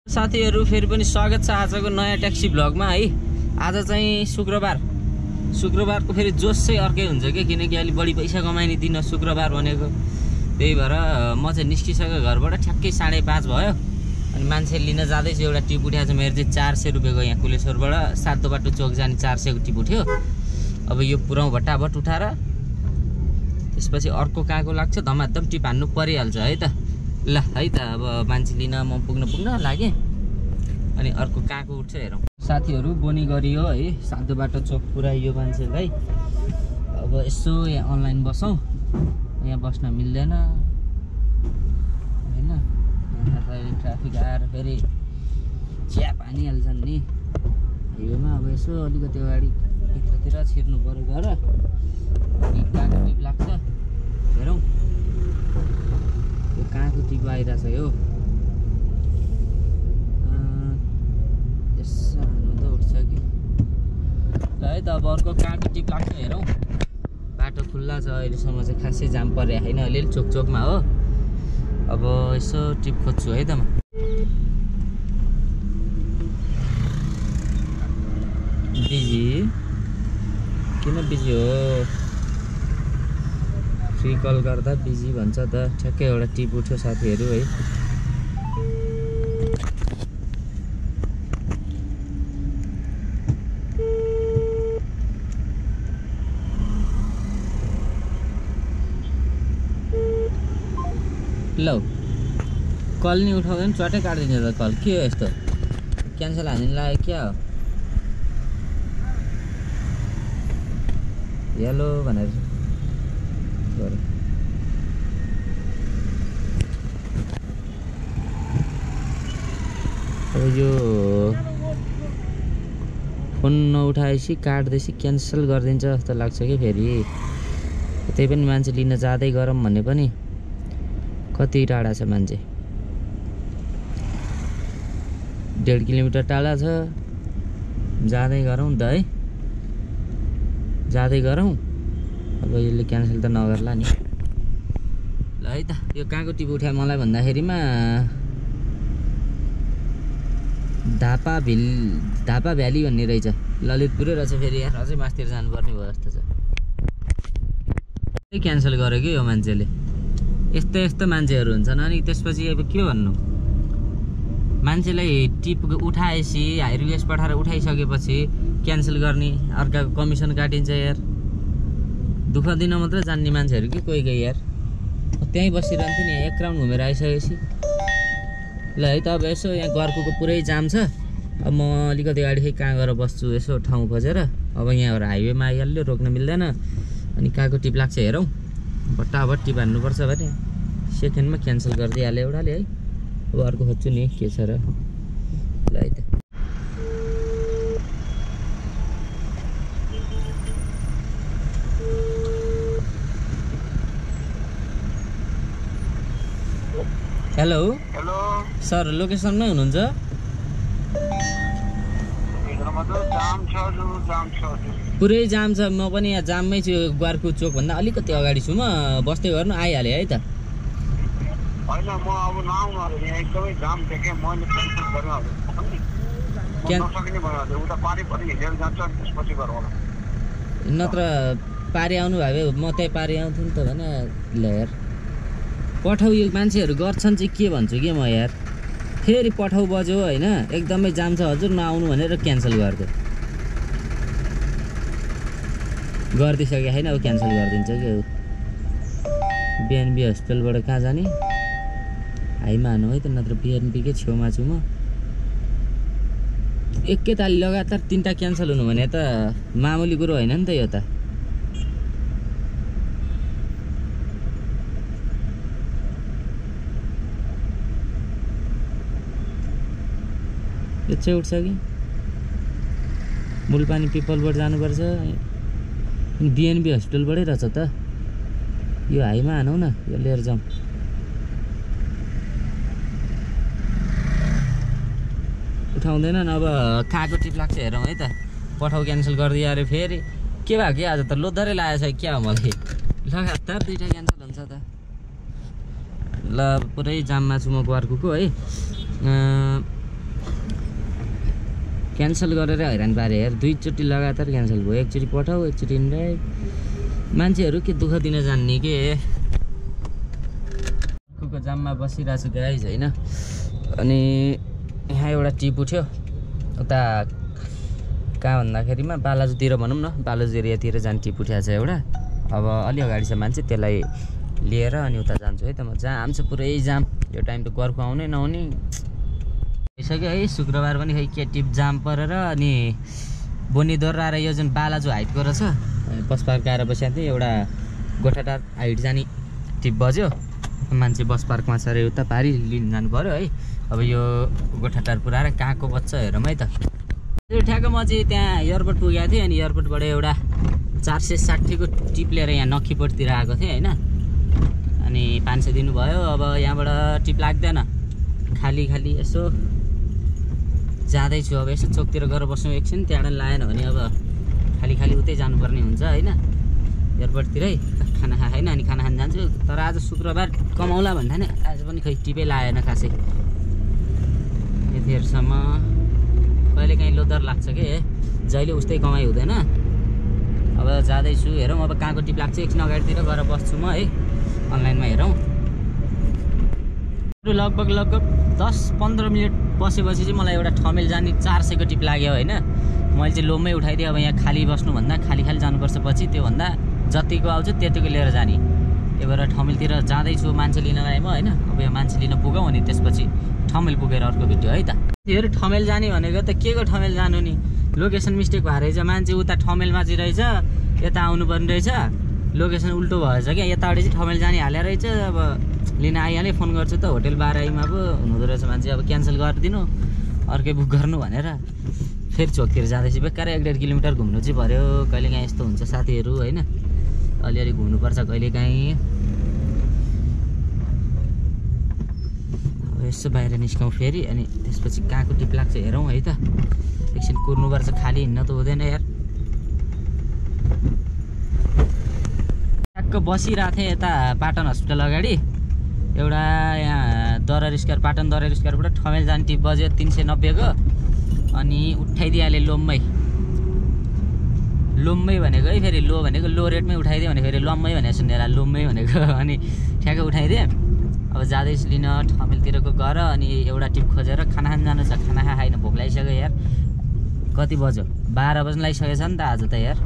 साथीहरु फेरि पनि स्वागत छ आजको नयाँ ट्याक्सी भ्लगमा है। आज चाहिँ शुक्रबारको फेरि जोस चाहिँ अर्कै हुन्छ के, किनकि अलि बढी पैसा कमाइने दिन शुक्रबार भनेको। त्यही भएर म चाहिँ निस्किसकेको घरबाट ठ्याक्कै 5:30 भयो अनि मान्छे लिन जाँदैछु। एउटा टिप उठाएको छ मेरो चाहिँ 400 रुपैयाँको, यहाँ कुलेश्वरबाट सातो बाटो चोक जाने 400 को टिप उठ्यो। अब यो पुराउ भट्टाभट उठाएर त्यसपछि अर्को काको लाग्छ, धमाधम टिप हान्नु परिहाल्छ है त। ल है त, अब मान्छे लिन म पुग्न लागे अनि अर्को काको उठ्छ हेरौँ। साथीहरु बोनी गरियो है, सातो बाटो चोक पुऱ्याइयो मान्छेलाई। अब यसो यहाँ अनलाइन बसौँ, यहाँ बस्न मिल्दैन हैन। यहाँ ट्राफिक आएर फेरि च्याप हानिहाल्छन् नि हाइवेमा। अब यसो अलिकति अगाडि भित्रतिर छिर्नु पर्यो गएर अनि काको टिप लाग्छ हेरौँ। यो काको टिप आइरहेछ यो, यसो हान्नु त उठ्छ कि। ल है त, अब अर्को काको टिप लाग्छ हेरौँ। बाटो खुल्ला छ अहिलेसम्म चाहिँ, खासै जाम परे होइन, अलिअलि चोकचोकमा हो। अब यसो टिप खोज्छु है त म। बिजी किन बिजी हो? फ्री कल गर्दा बिजी भन्छ त। ठ्याक्कै एउटा टिप उठ्यो साथीहरु है। ल कल नि उठाउँदैन, चट्टै काटिदिन्छ त कल। के हो यस्तो, क्यान्सल हानिन लाग्यो क्या हो? हेलो भनेर गरे। अब यो फोन नउठाएपछि काट्दैछ, क्यान्सल गरिदिन्छ जस्तो लाग्छ कि फेरि। त्यही पनि मान्छे लिन जाँदै गरौँ भन्ने पनि कति टाढा छ मान्छे, 1.5 किलोमिटर टाढा छ। जाँदै गरौँ त है, जाँदै गरौँ। अब यसले क्यान्सल त नगर्ला नि। ल है त, यो कहाँको टिप उठ्यो मलाई भन्दाखेरिमा धापा भ्याली भन्ने रहेछ, ललितपुरै रहेछ। फेरि यहाँ अझै मास्तिर जानुपर्ने भयो जस्तो छ। क्यान्सल गर्यो कि यो मान्छेले। यस्तो मान्छेहरू हुन्छन्। अनि त्यसपछि अब के भन्नु, मान्छेलाई टिप उठाएपछि हाई रिक्वेस्ट पठाएर उठाइसकेपछि क्यान्सल गर्ने, अर्काको कमिसन काटिन्छ यार। दुःख दिन मात्र जान्ने मान्छेहरू कि कोही यार। त्यहीँ बसिरहन्थ्यो नि, एक राउन्ड घुमेर आइसकेपछि। ल है त, अब यसो यहाँ घरको पुरै जाम छ। अब म अलिकति अगाडि खै कहाँ गएर बस्छु यसो ठाउँ खोजेर। अब यहाँबाट हाइवेमा आइहाल्यो, रोक्न मिल्दैन। अनि कहाँको टिप लाग्छ हेरौँ। भट्टाभट टिप हान्नुपर्छ भने सेकेन्डमा क्यान्सल गरिदिइहाल्यो एउटाले है। अब अर्को खोज्छु नि के छ र। ल है त, हेलो हेलो सर, लोकेसनमै हुनुहुन्छ? पुरै जाम छ। म पनि यहाँ जाममै छु, ग्वारको चोकभन्दा अलिकति अगाडि छु। म बस्दै गर्नु आइहालेँ है त। होइन, म अब नआउनु अरे, यहाँ एकदमै जाम थियो के। मैले क्यान्सल गरेँ अब, नसकिने भयो अझै। उता पारि पनि हिँडेर जान्छ, त्यसपछि गरौँ होला। नत्र पारि आउनु भयो म त्यही पारि आउँथेँ नि त भने। ल यार पठाउ, यो मान्छेहरू गर्छन् चाहिँ के भन्छु कि म यार। फेरि पठाउ बज्यो होइन, एकदमै जाम छ हजुर नआउनु भनेर क्यान्सल गरिदिइसक्यो होइन। अब क्यान्सल गरिदिन्छ कि। बिएनबी हस्पिटलबाट कहाँ जाने? हाइमा हानु है त, नत्र बिएनबीकै छेउमा छु म। एकैताली लगातार 3टा क्यान्सल हुनु भने त मामुली कुरो होइन नि त यो त। यो चाहिँ उठ्छ कि मुलपानी पिपलबाट जानुपर्छ। बिएनबी हस्पिटलबाटै रहेछ त। यो हाइमा हानौ न, यो लिएर जाउँ। उठाउँदैन। अब कहाँको टिप लाग्छ हेरौँ है त। पठाउ क्यान्सल गरिदियो अरे फेरि। के भयो कि आज त लोद्धरै लागेको छ क्या हो मलाई। लगातार 2टा क्यान्सल हुन्छ त। ल पुरै जाममा छु म ग्वारकुको है। क्यान्सल गरेर हैरान पारे यार। 2 चोटि लगातार क्यान्सल भयो। एकचोटि पठाऊ एकचोटि इन्भाइट। मान्छेहरू के दुःख दिन जान्ने के। कुको जाममा बसिरहेको छु गाइज होइन। अनि यहाँ एउटा टिप उठ्यो उता कहाँ भन्दाखेरिमा बालाजुतिर भनौँ न, बालाजु एरियातिर जाने टिप उठ्याएको छ एउटा। अब अलि अगाडि छ मान्छे, त्यसलाई लिएर अनि उता जान्छु है त म। जाम छ पुरै जाम। यो टाइम त घरको आउने नआउने भइसक्यो है। शुक्रबार पनि खै के टिप जाम परेर अनि बोनीदोर आएर यो जुन बालाजु हाइटको रहेछ बस पार्क आएर बसेको थिएँ। एउटा गोठाटार हाइट जाने टिप बज्यो। मान्छे बस पार्कमा छ अरे उता पारी लिन जानु पऱ्यो है। अब यो गोठाटार पुऱ्याएर कहाँको बच्च हेरौँ है त। त्यो ठ्याक्क म चाहिँ त्यहाँ एयरपोर्ट पुगेको थिएँ। अनि एयरपोर्टबाट एउटा 460 को टिप लिएर यहाँ नक्खीपोटतिर आएको थिएँ होइन। अनि 500 दिनुभयो। अब यहाँबाट टिप लाग्दैन, खाली खाली यसो जाँदैछु। अब यसो चोकतिर गएर बस्नु एकछिन, त्यहाँबाट लाएन भने अब खाली खाली उतै जानुपर्ने हुन्छ होइन एयरपोर्टतिरै। खाना खाएन अनि खाना खान जान्छु। तर आज शुक्रबार कमाउला भन्दा नि आज पनि खै टिपै लाएन खासै यतिहरूसम्म। कहिले काहीँ लोदर लाग्छ कि जहिले उस्तै कमाइ हुँदैन। अब जाँदैछु, हेरौँ अब कहाँको टिप लाग्छ। एकछिन अगाडितिर गएर बस्छु म है, अनलाइनमा हेरौँ। लगभग 10-15 मिनट बसेपछि चाहिँ मलाई एउटा ठमेल जाने 400 को टिप लाग्यो होइन। मैले चाहिँ लोममै उठाइदिएँ। अब यहाँ खाली बस्नुभन्दा खाली जानुपर्छ पछि, त्योभन्दा जतिको आउँछ त्यतिको लिएर जाने। त्यही भएर ठमेलतिर जाँदैछु मान्छे लिनलाई म होइन। अब यो मान्छे लिन पुगौँ अनि त्यसपछि ठमेल पुगेर अर्को भिडियो है त। यो ठमेल जाने भनेको त के को ठमेल जानु नि, लोकेसन मिस्टेक भएर रहेछ। मान्छे उता ठमेलमा चाहिँ रहेछ, यता आउनुपर्ने रहेछ। लोकेसन उल्टो भएछ क्या, यताबाट चाहिँ ठमेल जाने हाले रहेछ। अब लिन आइहालेँ, फोन गर्छु त होटेल 12 पो हुनुहुँदो रहेछ मान्छे। अब क्यान्सल गरिदिनु, अर्कै बुक गर्नु भनेर फेरि चोकतिर जाँदैछु। बेकार 1.5 किलोमिटर घुम्नु चाहिँ पऱ्यो। कहिलेकाहीँ यस्तो हुन्छ साथीहरू होइन, अलिअलि घुम्नुपर्छ कहिलेकाहीँ। अब यसो बाहिर निस्कौँ फेरि अनि त्यसपछि कहाँको टिप लाग्छ हेरौँ है त। एकछिन कुर्नुपर्छ, खाली हिँड्न त हुँदैन यार। ट्याक्क बसिरहेको थिएँ यता पाटन हस्पिटल अगाडि। एउटा यहाँ दररिस्कार, पाटन दररिस्कारबाट ठमेल जाने टिप बज्यो 390 को। अनि उठाइदिइहालेँ लोममै। लोममै भनेको है, फेरि लो भनेको लो रेटमै उठाइदिएँ भने फेरि लम्मै भनेको सुनेर लोममै भनेको। अनि ठ्याक्क उठाइदिएँ। अब जाँदैछु लिन ठमेलतिरको गएर अनि एउटा टिप खोजेर खाना खान जानु छ। खाना खाएन, भोक लागिसक्यो यार। कति बज्यो? 12 बज्न लागिसकेछ नि त आज त यार।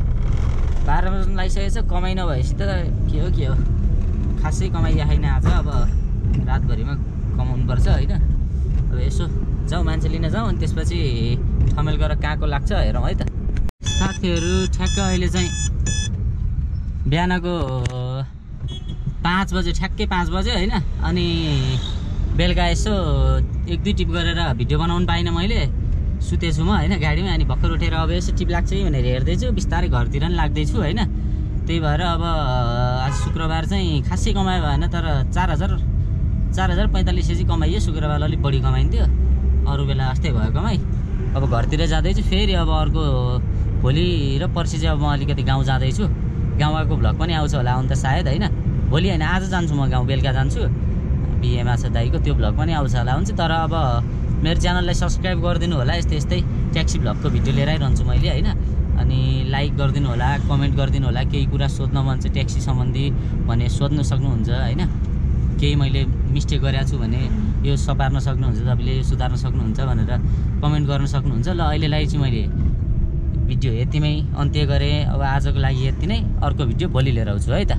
12 बज्न लागिसकेछ। कमाइ नभएपछि त के हो खासै कमाइ छैन आज। अब रातभरिमा कमाउनुपर्छ होइन। अब यसो जाउँ मान्छे लिन जाउँ अनि त्यसपछि ठमेल गरेर कहाँको लाग्छ हेरौँ है त। साथीहरू ठ्याक्क अहिले चाहिँ बिहानको 5 बज्यो, ठ्याक्कै 5 बज्यो होइन। अनि बेलुका यसो 1-2 टिप गरेर भिडियो बनाउनु पाइनँ मैले, सुतेछु म होइन गाडीमा। अनि भर्खर उठेर अब यसो टिप लाग्छ कि भनेर हेर्दैछु, बिस्तारै घरतिर पनि लाग्दैछु होइन। त्यही भएर अब आज शुक्रबार चाहिँ खासै कमायो भएन, तर 4045 चाहिँ कमाइयो। शुक्रबार अलिक बढी कमाइन्थ्यो, अरू बेला जस्तै भयो कमाइ। अब घरतिर जाँदैछु फेरि। अब अर्को भोलि र पर्सि चाहिँ अब म अलिकति गाउँ जाँदैछु। गाउँ आएको भ्लग पनि आउँछ होला आउनु त सायद होइन। भोलि होइन आज जान्छु म गाउँ, बेलुका जान्छु। बिहेमा छ दाइको, त्यो भ्लग पनि आउँछ होला हुन्छ। तर अब मेरो च्यानललाई सब्सक्राइब गरिदिनु होला। यस्तै ट्याक्सी भ्लगको भिडियो लिएर आइरहन्छु मैले होइन। अनि लाइक गरिदिनु होला, कमेन्ट गरिदिनु होला। केही कुरा सोध्न मन छ ट्याक्सी सम्बन्धी भने सोध्नु सक्नुहुन्छ होइन। केही मैले मिस्टेक गरेको छु भने यो सपार्न सक्नुहुन्छ, तपाईँले यो सुधार्न सक्नुहुन्छ भनेर कमेन्ट गर्न सक्नुहुन्छ। ल अहिलेलाई चाहिँ मैले भिडियो यतिमै अन्त्य गरेँ। अब आजको लागि यति नै। अर्को भिडियो भोलि लिएर आउँछु है त।